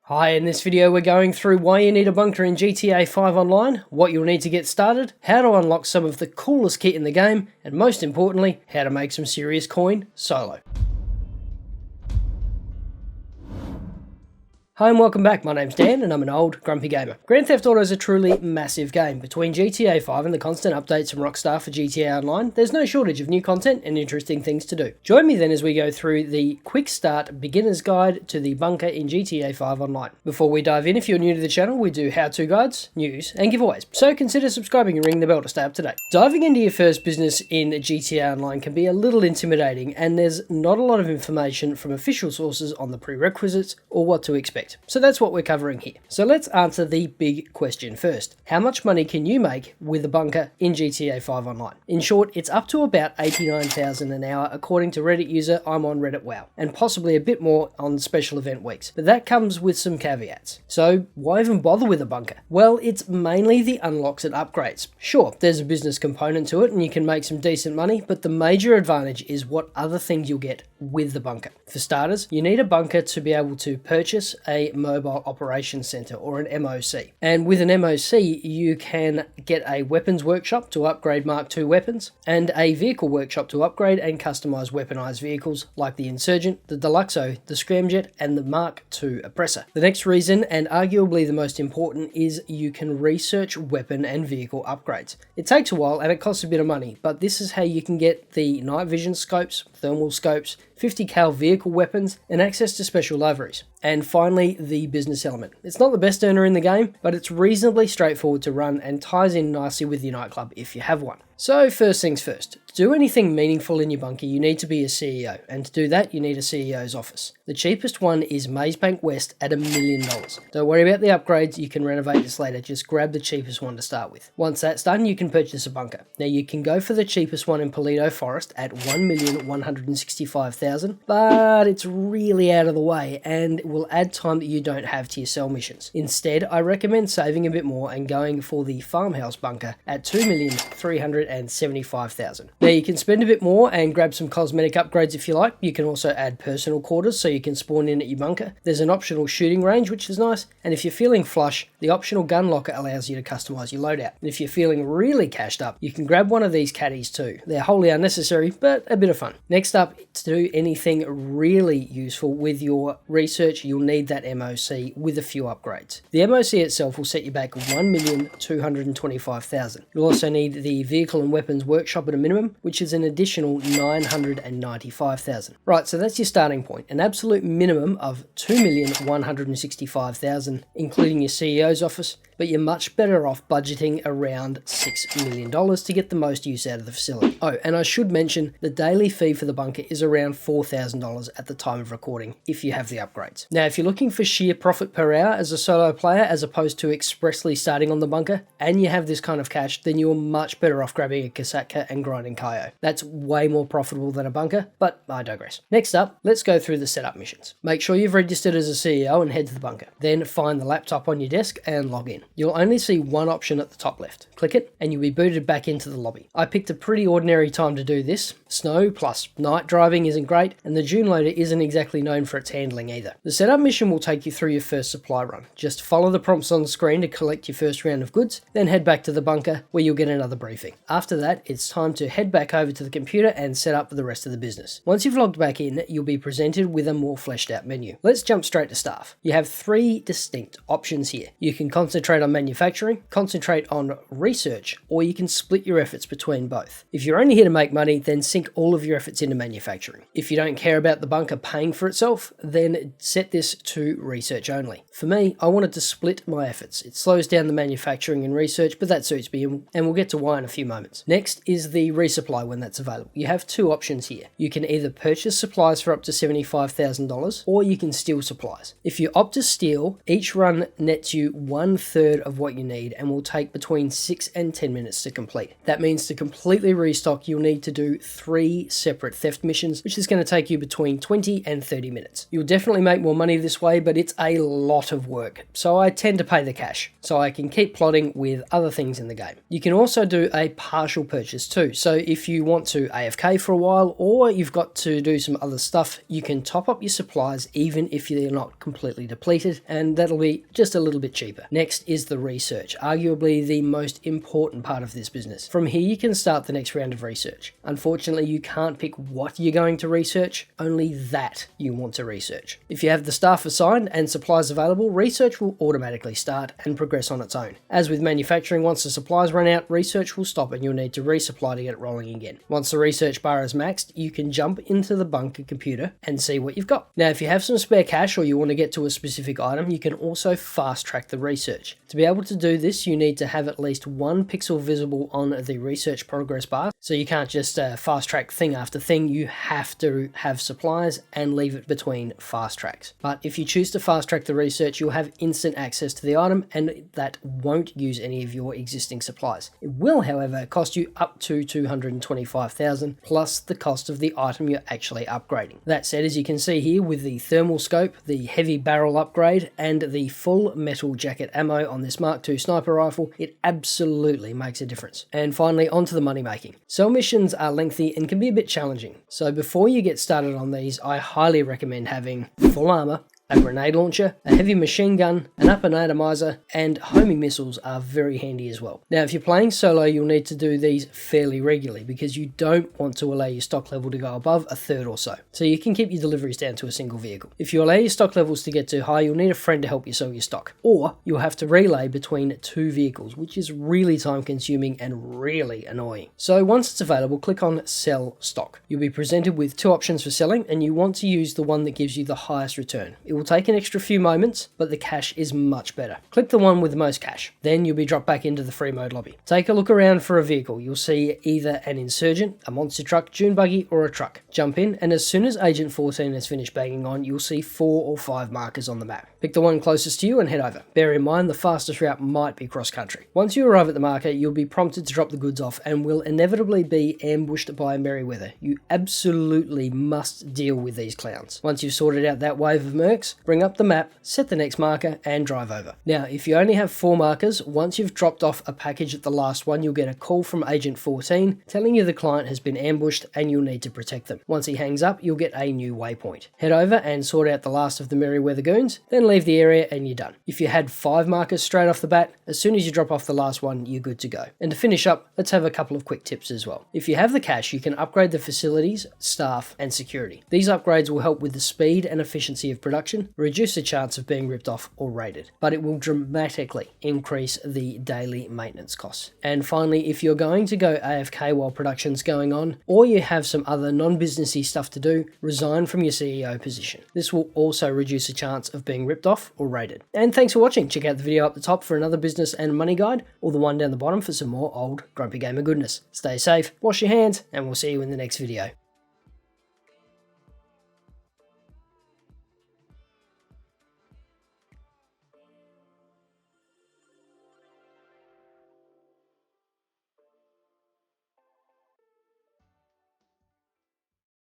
Hi, in this video we're going through why you need a bunker in GTA 5 Online, what you'll need to get started, how to unlock some of the coolest kit in the game, and most importantly, how to make some serious coin solo. Hi and welcome back, my name's Dan and I'm an old grumpy gamer. Grand Theft Auto is a truly massive game. Between GTA 5 and the constant updates from Rockstar for GTA Online, there's no shortage of new content and interesting things to do. Join me then as we go through the quick start beginner's guide to the bunker in GTA 5 Online. Before we dive in, if you're new to the channel, we do how-to guides, news and giveaways, so consider subscribing and ringing the bell to stay up to date. Diving into your first business in GTA Online can be a little intimidating and there's not a lot of information from official sources on the prerequisites or what to expect. So that's what we're covering here. So let's answer the big question first. How much money can you make with a bunker in GTA 5 Online? In short, it's up to about 89,000 an hour according to Reddit user I'm on Reddit Wow, and possibly a bit more on special event weeks. But that comes with some caveats. So why even bother with a bunker? Well, it's mainly the unlocks and upgrades. Sure, there's a business component to it and you can make some decent money, but the major advantage is what other things you'll get with the bunker. For starters, you need a bunker to be able to purchase a mobile operations center or an MOC. And with an MOC, you can get a weapons workshop to upgrade Mark II weapons and a vehicle workshop to upgrade and customize weaponized vehicles like the Insurgent, the Deluxo, the Scramjet, and the Mark II Oppressor. The next reason, and arguably the most important, is you can research weapon and vehicle upgrades. It takes a while and it costs a bit of money, but this is how you can get the night vision scopes, thermal scopes, 50 cal vehicle weapons, and access to special liveries. And finally, the business element. It's not the best earner in the game, but it's reasonably straightforward to run and ties in nicely with your nightclub if you have one. So first things first, to do anything meaningful in your bunker, you need to be a CEO, and to do that, you need a CEO's office. The cheapest one is Maze Bank West at $1 million. Don't worry about the upgrades, you can renovate this later, just grab the cheapest one to start with. Once that's done, you can purchase a bunker. Now you can go for the cheapest one in Paleto Forest at $1,165,000, but it's really out of the way and will add time that you don't have to your sell missions. Instead, I recommend saving a bit more and going for the farmhouse bunker at $2,375,000. Now you can spend a bit more and grab some cosmetic upgrades if you like. You can also add personal quarters so you can spawn in at your bunker. There's an optional shooting range which is nice, and if you're feeling flush, the optional gun locker allows you to customize your loadout. And if you're feeling really cashed up, you can grab one of these caddies too. They're wholly unnecessary, but a bit of fun. Next up, to do anything really useful with your research, you'll need that MOC with a few upgrades. The MOC itself will set you back $1,225,000. You'll also need the vehicle and weapons workshop at a minimum, which is an additional $995,000. Right, so that's your starting point, an absolute minimum of $2,165,000, including your CEO's office, but you're much better off budgeting around $6 million to get the most use out of the facility. Oh, and I should mention the daily fee for the bunker is around $4,000 at the time of recording if you have the upgrades. Now, if you're looking for sheer profit per hour as a solo player as opposed to expressly starting on the bunker, and you have this kind of cash, then you're much better off grabbing a Kasatka and grinding Kaio. That's way more profitable than a bunker, but I digress. Next up, let's go through the setup missions. Make sure you've registered as a CEO and head to the bunker. Then find the laptop on your desk and log in. You'll only see one option at the top left. Click it and you'll be booted back into the lobby. I picked a pretty ordinary time to do this. Snow plus night driving isn't great, and the Dune loader isn't exactly known for its handling either. The setup mission will take you through your first supply run. Just follow the prompts on the screen to collect your first round of goods, then head back to the bunker where you'll get another briefing. After that, it's time to head back over to the computer and set up for the rest of the business. Once you've logged back in, you'll be presented with a more fleshed out menu. Let's jump straight to staff. You have three distinct options here. You can concentrate on manufacturing, concentrate on research, or you can split your efforts between both. If you're only here to make money, then sink all of your efforts into manufacturing. If you don't care about the bunker paying for itself, then set this to research only. For me, I wanted to split my efforts. It slows down the manufacturing and research, but that suits me, and we'll get to why in a few moments. Next is the resupply when that's available. You have two options here. You can either purchase supplies for up to $75,000, or you can steal supplies. If you opt to steal, each run nets you 1/3 1/3 of what you need and will take between 6 and 10 minutes to complete. That means to completely restock, you'll need to do 3 separate theft missions, which is going to take you between 20 and 30 minutes. You'll definitely make more money this way, but it's a lot of work, so I tend to pay the cash, so I can keep plotting with other things in the game. You can also do a partial purchase too, so if you want to AFK for a while, or you've got to do some other stuff, you can top up your supplies even if they're not completely depleted, and that'll be just a little bit cheaper. Next is the research, arguably the most important part of this business. From here you can start the next round of research. Unfortunately, you can't pick what you're going to research, only that you want to research. If you have the staff assigned and supplies available, research will automatically start and progress on its own. As with manufacturing, once the supplies run out, research will stop and you'll need to resupply to get it rolling again. Once the research bar is maxed, you can jump into the bunker computer and see what you've got. Now, if you have some spare cash or you want to get to a specific item, you can also fast track the research. To be able to do this, you need to have at least 1 pixel visible on the research progress bar, so you can't just fast track thing after thing. You have to have supplies and leave it between fast tracks. But if you choose to fast track the research, you'll have instant access to the item, and that won't use any of your existing supplies. It will, however, cost you up to 225,000 plus the cost of the item you're actually upgrading. That said, as you can see here with the thermal scope, the heavy barrel upgrade, and the full metal jacket ammo on this Mark II sniper rifle, it absolutely makes a difference. And finally, onto the money making. Cell missions are lengthy and can be a bit challenging, so before you get started on these, I highly recommend having full armor, a grenade launcher, a heavy machine gun, an upper atomizer, and homing missiles are very handy as well. Now, if you're playing solo, you'll need to do these fairly regularly because you don't want to allow your stock level to go above 1/3 or so you can keep your deliveries down to a single vehicle. If you allow your stock levels to get too high, you'll need a friend to help you sell your stock, or you'll have to relay between 2 vehicles, which is really time consuming and really annoying. So once it's available, click on Sell Stock. You'll be presented with 2 options for selling, and you want to use the one that gives you the highest return. It will take an extra few moments, but the cash is much better. Click the one with the most cash. Then you'll be dropped back into the free mode lobby. Take a look around for a vehicle. You'll see either an insurgent, a monster truck, dune buggy, or a truck. Jump in, and as soon as Agent 14 has finished banging on, you'll see 4 or 5 markers on the map. Pick the one closest to you and head over. Bear in mind, the fastest route might be cross country. Once you arrive at the marker, you'll be prompted to drop the goods off and will inevitably be ambushed by Merryweather. You absolutely must deal with these clowns. Once you've sorted out that wave of mercs, bring up the map, set the next marker, and drive over. Now, if you only have 4 markers, once you've dropped off a package at the last one, you'll get a call from Agent 14 telling you the client has been ambushed and you'll need to protect them. Once he hangs up, you'll get a new waypoint. Head over and sort out the last of the Merryweather goons, then leave the area and you're done. If you had 5 markers straight off the bat, as soon as you drop off the last one, you're good to go. And to finish up, let's have a couple of quick tips as well. If you have the cash, you can upgrade the facilities, staff, and security. These upgrades will help with the speed and efficiency of production, reduce the chance of being ripped off or raided, but it will dramatically increase the daily maintenance costs. And finally, if you're going to go AFK while production's going on, or you have some other non-businessy stuff to do, resign from your CEO position. This will also reduce the chance of being ripped off or raided. And thanks for watching. Check out the video up the top for another business and money guide, or the one down the bottom for some more old Grumpy Gamer goodness. Stay safe, wash your hands, and we'll see you in the next video.